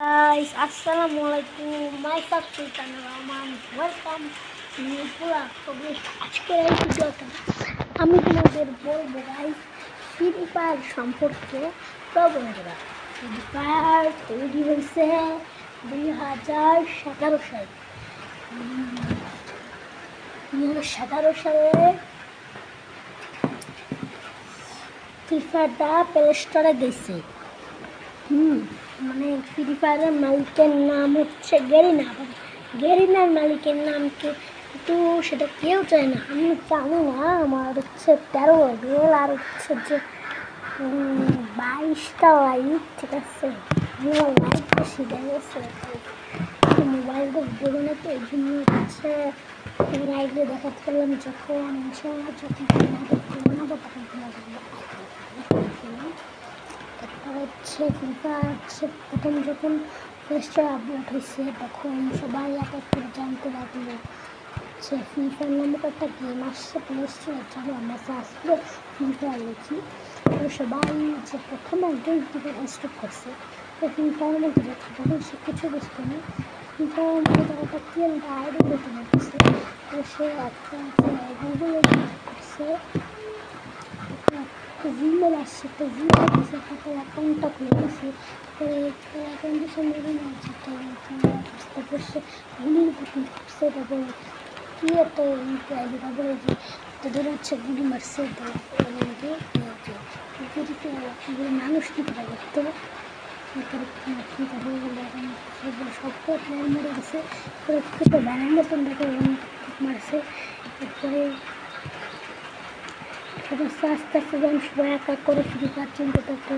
Guys, Assalamualaikum. Myself Sultanur Rahman. Welcome to Nipura Published আজকের এই ভিডিওতে আমি তোমাদের বলবো গাইস ফ্রি ফায়ার সম্পর্কে। তো বন্ধুরা, ফ্রি ফায়ার তৈরি হয়েছে 2017 সালে। 2017 সালে ফ্রি ফায়ারটা প্লে স্টোরে দিয়েছে। মানে ফ্রি ফায়ারের মালিকের নাম হচ্ছে গেরিনার মালিকের নাম কিন্তু সেটা কেউ চায় না, আমি জানি না। আমার হচ্ছে 13 রেল আর হচ্ছে যে 22টা লাইক, ঠিক আছে। আমার লাইক বেশি দেখেছে মোবাইলটা দেবো না, তো এই জন্য হচ্ছে লাইভে দেখাতে পারলাম। যখন ইনশাল্লাহ যখন বানাবো তখন হচ্ছে ফ্রি ফায়ার হচ্ছে প্রথম যখন প্লে স্টোরে আপলোড হয়েছে তখন সবাই এক এক করে জানতে লাগলো হচ্ছে ফ্রি ফায়ার নামক একটা গেম আসছে প্লে স্টোরে। চলো আমরা সার্চ করে ফ্রি ফায়ার লিখি, তো সবাই যে প্রথম একজন ফ্রি ফায়ার ইনস্টল করছে। তো ফ্রি ফায়ারের মধ্যে তখন সে কিছু বুঝতো না। ফ্রি ফায়ারের মধ্যে তারা একটা ক্রিয়েট আইডি করতে পারতেছে, তো সে একটা গুগলে করছে জিমেল আসছে, তো জিমেল দিয়েছে, তারপর অ্যাকাউন্টটা খুলে গেছে। পরে অ্যাকাউন্টের সঙ্গে আছে, তারপর সে গুলির বুকিং করছে। তারপরে কী একটা আইডি, তারপরে যে তাদের হচ্ছে গুলি মারছে, মানুষ কী করা করতো। তারপরে সব প্লেয়ার মরে গেছে, পরে ব্যানার মতন দেখে মারছে। এরপরে আস্তে আস্তে যখন সবাই এক এক করে ফ্রি ফায়ার চিনতে থাকতো,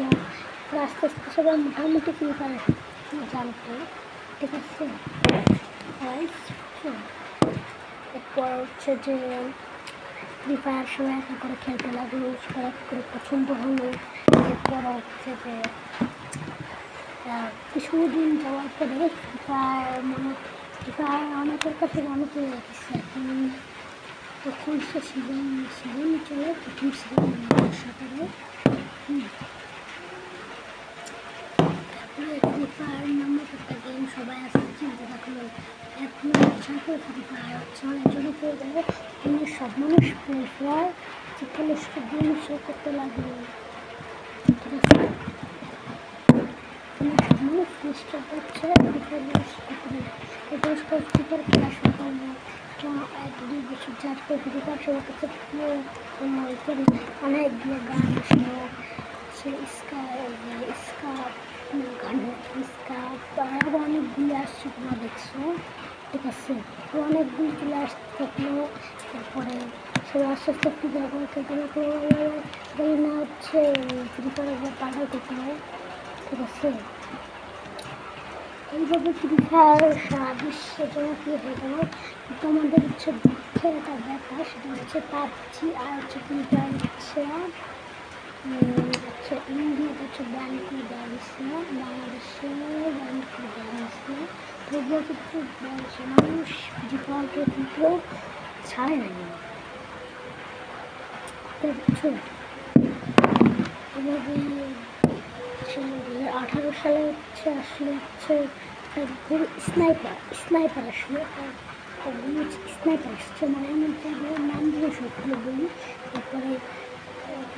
আস্তে আস্তে সবাই মোটামুটি ফ্রি ফায়ার জানতো, ঠিক আছে। এরপর হচ্ছে যে ফ্রি ফায়ার সবাই এক এক করে খেলতে লাগলো, সবাই এক করে পছন্দ হলো। এরপর হচ্ছে যে কিছুদিন যাওয়ার পরে ফ্রি ফায়ার অনেকের কাছে অনেক হয়ে গেছে। তখন সে সিজন চলে, প্রথম সিজন সাঁতারে। তারপরে ফ্রি ফায়ার নামক একটা গেম সবাই আসতে চিনতে থাকলো। এখন সাথে ফ্রি ফায়ার হচ্ছে অনেক জনপ্রিয় গেলে অন্য সব মানুষ ফ্রি ফায়ার যে প্লে স্টোর গেম শো করতে লাগলো, ঠিক আছে। সব মানুষ প্লে স্টোর করছে, ফ্রি ফায়ার করতে লাগলো। এরপর ফ্রি ফায়ার খেলা শুরু করলো। 1-2 বছর যার পর ফ্রি ফায়ার সবার কাছে অনেকগুলো গান আসলো, সে আরও অনেকগুলি আসছে, তোমরা দেখছো, ঠিক আছে। তো অনেকগুলি চলে আসতে থাকলো। তারপরে সবাই আস্তে আস্তে ফ্রি ফায়ার করে খেলতে থাকলো, না হচ্ছে ফ্রি ফায়ার পাল্টা থাকলো, ঠিক আছে। এইভাবে ফ্রি ফায়ার সারা বিশ্বে জনপ্রিয় হয়ে গেল। কিন্তু আমাদের হচ্ছে দুঃখের একটা ব্যাপার, সেটা হচ্ছে পাবজি আর হচ্ছে ফ্রি ফায়ার হচ্ছে ইন্ডিয়াতে হচ্ছে ব্যান করে দেওয়া হয়েছে, বাংলাদেশে ব্যান করে দেওয়া হয়েছে। তবুও কিন্তু মানুষ ফ্রি ফায়ারকে কিন্তু ছাড়ে নাই, বুঝছো। এভাবে 2018 সালে হচ্ছে আসলে হচ্ছে স্নাইপার আসলে স্নাইপার আসছে, মানে এমন নাম দিয়ে সবগুলো বলি। তারপরে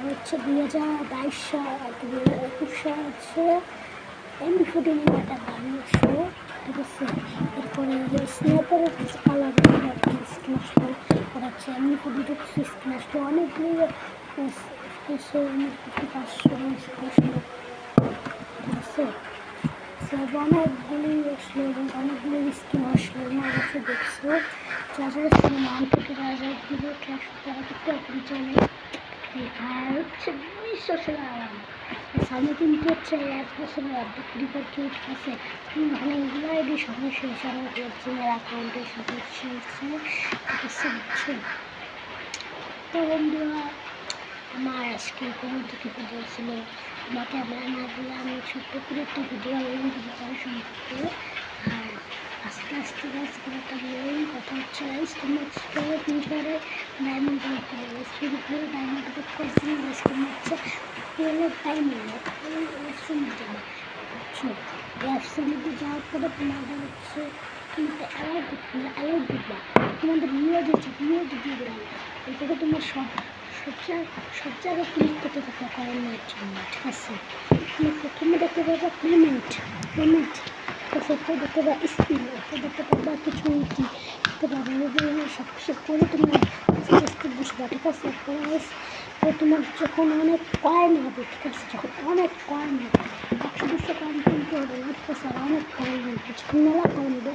হচ্ছে 2022 সাল 2021 সাল হচ্ছে M14 একটা গান আসলো, ঠিক আছে। এরপরে স্নাইপারের কিছু আলাদা স্কিন আসলো, আর হচ্ছে M14 স্কিন আসলো, অনেকগুলি 500 স্কিন আসলো, ঠিক আছে। অনেকগুলি আসলো এবং অনেকগুলি স্কিম আসলো, অবশ্যই দেখছো। যারা নাম থেকে যারা ভিডিও তারা কিন্তু এখন জানে ফ্রি ফায়ার হচ্ছে বিশ্বাসের আরাম। সামনে কিন্তু হচ্ছে 1 বছরের আপডেট ফ্রি ফায়ার কেউ, ঠিক আছে। অনেকগুলো আইডি সমস্যা হয়েছে, আমার অরিজিনাল অ্যাকাউন্টের সমস্যা হয়েছে, ঠিক আছে, বুঝছো। তো বন্ধুরা, আমার আজকে কোনো দুটি ভিডিও ছিল, আমার ক্যামেরা না দিলে আমি ছোট্ট করে একটা ভিডিও ফ্রি ফায়ার সম্পর্কে। আর আস্তে আস্তে একটা বলেন কথা হচ্ছে তোমরা ফ্রি ফায়ারে ডায়মন্ড করতে হবে, ফ্রি ফায়ারে ডায়মন্ড করতে হচ্ছে তোমরা হচ্ছে পেলে টাইম নেই, বুঝছো। গ্যাসের মধ্যে যাওয়ার পরে তোমাদের হচ্ছে তুমি একটা অ্যালার্ট দিবা, তোমাদের নিউজ হচ্ছে নিউজ দিয়ে দিলাম, এটাকে তোমার সব জায়গায় ক্লিক করতে থাকতে কয়েন নেওয়ার জন্য। ঠিক আছে, তুমি প্রথমে দেখতে পাবা পেমেন্ট, সেটা দেখতে পাবা স্পিন, এটা দেখতে পাবা কিছু কি দেখতে পাবে, সব কিছু করে তুমি আস্তে আস্তে বুঝবা। ঠিক আছে, তোমার যখন অনেক কয়েন হবে, ঠিক আছে, যখন অনেক কয়েন হবে 100-200 কয়েন কিনতে হবে না, ঠিক আছে, আর অনেক কয়েন হবে, যখন মেলা কয়েন হবে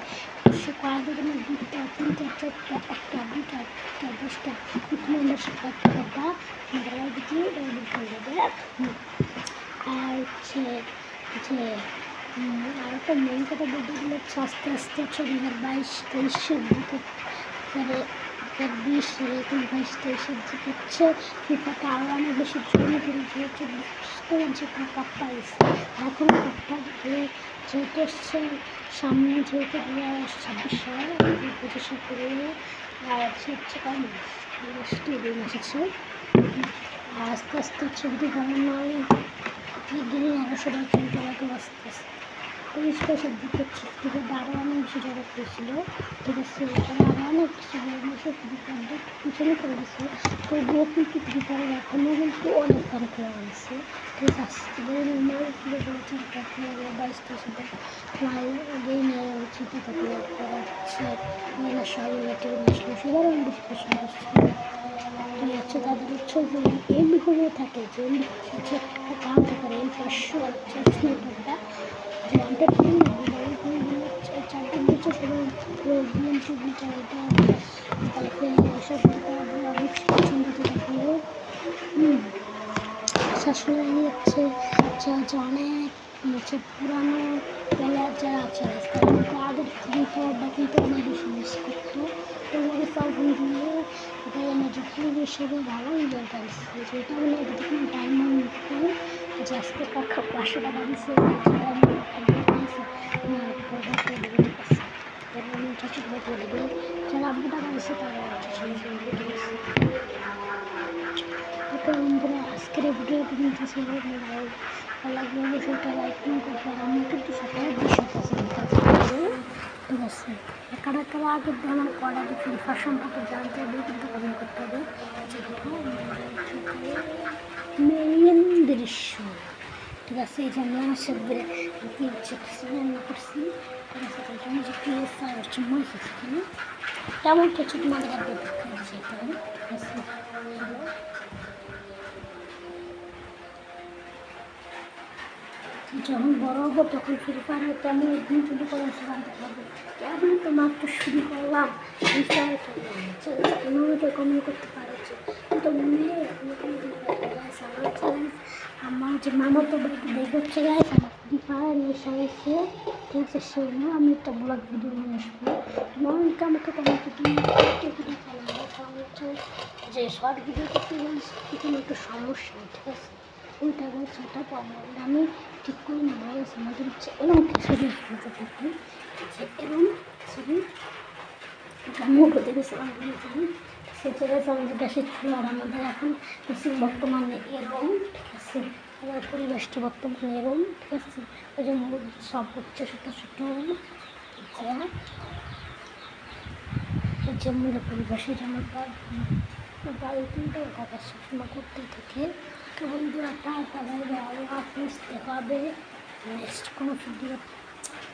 সে কয়েনটা তোমার 2টা 3টা 4টা 1টা 2টা 3টা 10টা তুমি মেম্বারশিপ করতে পারবা, তোমাদের দিয়ে ডাউনলোড করে দেবে। আর হচ্ছে যে আর একটা মেন কথা বলতে গেলে হচ্ছে আস্তে আস্তে হচ্ছে 2022-23-এর দিকে 2020 এরকম 22-23-এর দিকে হচ্ছে ফিফাটা আরও অনেক বেশি জনপ্রিয় হচ্ছে, বুঝতে পারছি কাপটা এসে এখন কাপটা যেহেতু এসছে সামনে, যেহেতু 2026 সাল 25 করে আর হচ্ছে কারণ এসেছে, আর আস্তে আস্তে হচ্ছে যদি বানানো গেলে আরও সবাই খেলতে লাগে আস্তে আস্তে 23-24-এর দিকে হচ্ছে ফিফাটা আরও অনেক বেশি জনপ্রিয় ছিল। ঠিক আছে, তারা আরও অনেক কিছু পিছনে করে দিচ্ছে, তবুও কিন্তু ফিফার এখনও কিন্তু অনেক ফান খেলা হয়েছে। ঠিক আছে, আস্তে করে নর্মাল ফিরে করেছে 22-23 প্রায় আগেই নেওয়া উচিত, তারপরে হচ্ছে সবাই অনেক বেশি পছন্দ করছে। ঠিক আছে, তাদের হচ্ছে যে এমবি করে থাকে, যে এমবি হচ্ছে একটা কাম থাকে M500 হচ্ছে স্নাইপারটা, যে এন্টারটেইন হচ্ছে 4টা দিচ্ছে সবাই এটা তারপরে এসব অনেক পছন্দ থাকে। আসলে হচ্ছে যে অনেক হচ্ছে পুরানো প্লেয়ার যারা আছে তারা কিন্তু আগের ফ্রি ফায়ারটা কিন্তু অনেক বেশি মিস করতো, তো ওই ফোন দিয়ে এটা মেজর প্লেয়ার হিসেবে ভালো রেজাল্ট আসছে, যেটা মানে এটা কোনো ডায়মন্ড যে আজকে 500 টাকা দিচ্ছে যারা 80 টাকা দিচ্ছে তারা বন্ধুরা আজকের এই ভিডিওটি কিন্তু ছিল, ভালো লাগলে অবশ্যই একটা লাইক করতে, আর আমি কিন্তু সকালে 200 ঠিক আছে, কারা কারা আগে আমার করা যে ফিফা সম্পর্কে জানতে হবে কিন্তু কমেন্ট করতে হবে। মেইন দৃশ্য, ঠিক আছে, এই যে আমি আমার সাথে রান্না করছি, ঠিক আছে, তাই জন্য যে PSR হচ্ছে মই ফিফটি তেমন কিছু তোমাদের আগে দেখা দিয়েছে, ঠিক আছে। যখন বড় হবো তখন ফ্রি ফায়ার হয়তো আমি একদিন শুরু করে জানতে পারবো, কেমন তো মাত্র শুরু করলাম ফ্রি ফায়ার তো কমেন্ট করতে পারছে, কিন্তু আমার যে মামাতো বাড়িতে দেখে হচ্ছে গাইস আমার ফ্রি ফায়ার নেশা হয়েছে, ঠিক আছে, সেজন্য আমি একটা ব্লগ ভিডিও নিয়ে আসবো। মনকে আমাকে কমেন্ট যে শর্ট ভিডিও করতে গেলে এখানে একটু সমস্যা, ঠিক আছে, ওইটা গাছ ওটা প্রবলেম আমি ঠিক করে নেবো। আমাদের হচ্ছে এরকম ছবি তুলতে থাকি, যে এরকম ছবি মুখ হতে গেছিলাম সেটা গেছে আমাদের দেশের ছিল, আর আমাদের এখন বর্তমানে এরকম, ঠিক আছে, আমার পরিবেশটা বর্তমানে এরকম, ঠিক আছে, ওই যে মুখ সব হচ্ছে ছোটো ছোটো যে মূল পরিবেশে যেমন বাড়ি কিন্তু কথা সবসময় করতেই থাকে। তো বন্ধুরা টাটা বাইরে আরও আপনিস দেখা হবে নেক্সট কোনো ভিডিও।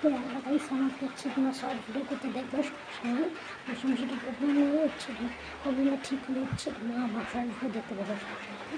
তো আমরা তাই সামর্থ্য হচ্ছে তোমার শর্ট ভিডিও করতে দেখবে সবসময়, সমস্যাটা প্রবলেম হয়ে হচ্ছে প্রবলেমটা ঠিক হলে হচ্ছে তোমার আমার শর্ট ভিডিও দেখতে পাবে সবসময়।